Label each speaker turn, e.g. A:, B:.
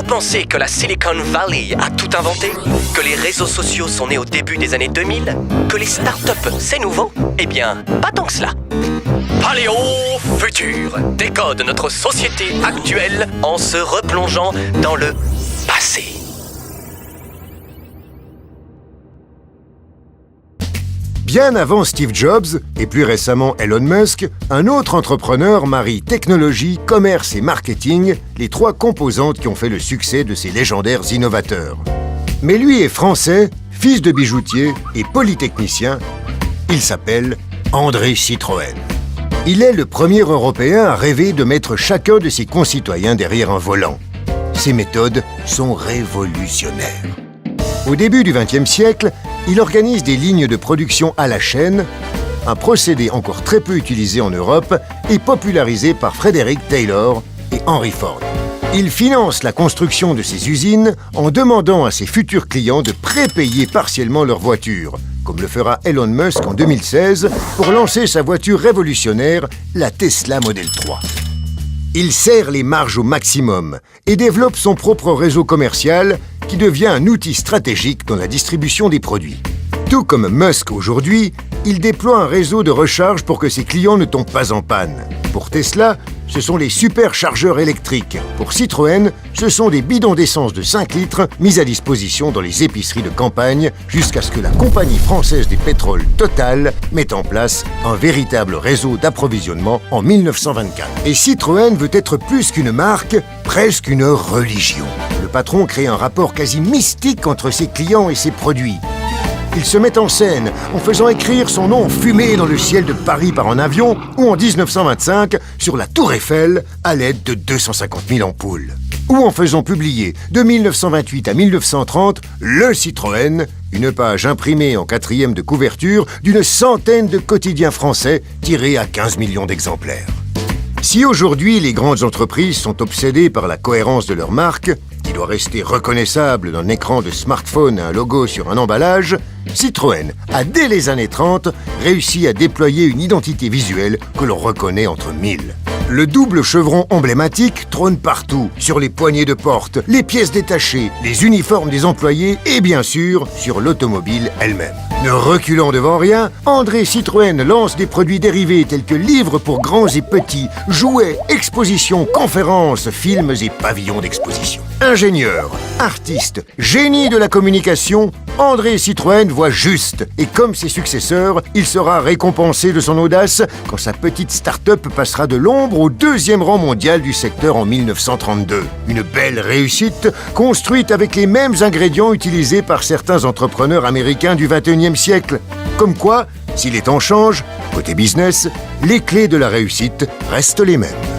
A: pensez que la Silicon Valley a tout inventé? Que les réseaux sociaux sont nés au début des années 2000? Que les startups, c'est nouveau? Eh bien, pas tant que cela. Paléo Futur décode notre société actuelle en se replongeant dans le passé.
B: Bien avant Steve Jobs, et plus récemment Elon Musk, un autre entrepreneur marie technologie, commerce et marketing, les trois composantes qui ont fait le succès de ces légendaires innovateurs. Mais lui est français, fils de bijoutier et polytechnicien. Il s'appelle André Citroën. Il est le premier Européen à rêver de mettre chacun de ses concitoyens derrière un volant. Ses méthodes sont révolutionnaires. Au début du XXe siècle, il organise des lignes de production à la chaîne, un procédé encore très peu utilisé en Europe et popularisé par Frederick Taylor et Henry Ford. Il finance la construction de ces usines en demandant à ses futurs clients de prépayer partiellement leurs voitures, comme le fera Elon Musk en 2016 pour lancer sa voiture révolutionnaire, la Tesla Model 3. Il serre les marges au maximum et développe son propre réseau commercial qui devient un outil stratégique dans la distribution des produits. Tout comme Musk aujourd'hui, il déploie un réseau de recharge pour que ses clients ne tombent pas en panne. Pour Tesla, ce sont les superchargeurs électriques. Pour Citroën, ce sont des bidons d'essence de 5 litres mis à disposition dans les épiceries de campagne jusqu'à ce que la compagnie française des pétroles Total mette en place un véritable réseau d'approvisionnement en 1924. Et Citroën veut être plus qu'une marque, presque une religion. Le patron crée un rapport quasi mystique entre ses clients et ses produits. Il se met en scène en faisant écrire son nom en fumée dans le ciel de Paris par un avion ou en 1925 sur la Tour Eiffel à l'aide de 250 000 ampoules. Ou en faisant publier de 1928 à 1930 le Citroën, une page imprimée en 4e de couverture d'une centaine de quotidiens français tirés à 15 millions d'exemplaires. Si aujourd'hui les grandes entreprises sont obsédées par la cohérence de leur marque, qui doit rester reconnaissable d'un écran de smartphone à un logo sur un emballage, Citroën a dès les années 30 réussi à déployer une identité visuelle que l'on reconnaît entre mille. Le double chevron emblématique trône partout, sur les poignées de porte, les pièces détachées, les uniformes des employés et bien sûr sur l'automobile elle-même. Ne reculant devant rien, André Citroën lance des produits dérivés tels que livres pour grands et petits, jouets, expositions, conférences, films et pavillons d'exposition. Ingénieur, artiste, génie de la communication, André Citroën voit juste et comme ses successeurs, il sera récompensé de son audace quand sa petite start-up passera de l'ombre au 2e rang mondial du secteur en 1932. Une belle réussite construite avec les mêmes ingrédients utilisés par certains entrepreneurs américains du XXIe siècle. Comme quoi, si les temps changent, côté business, les clés de la réussite restent les mêmes.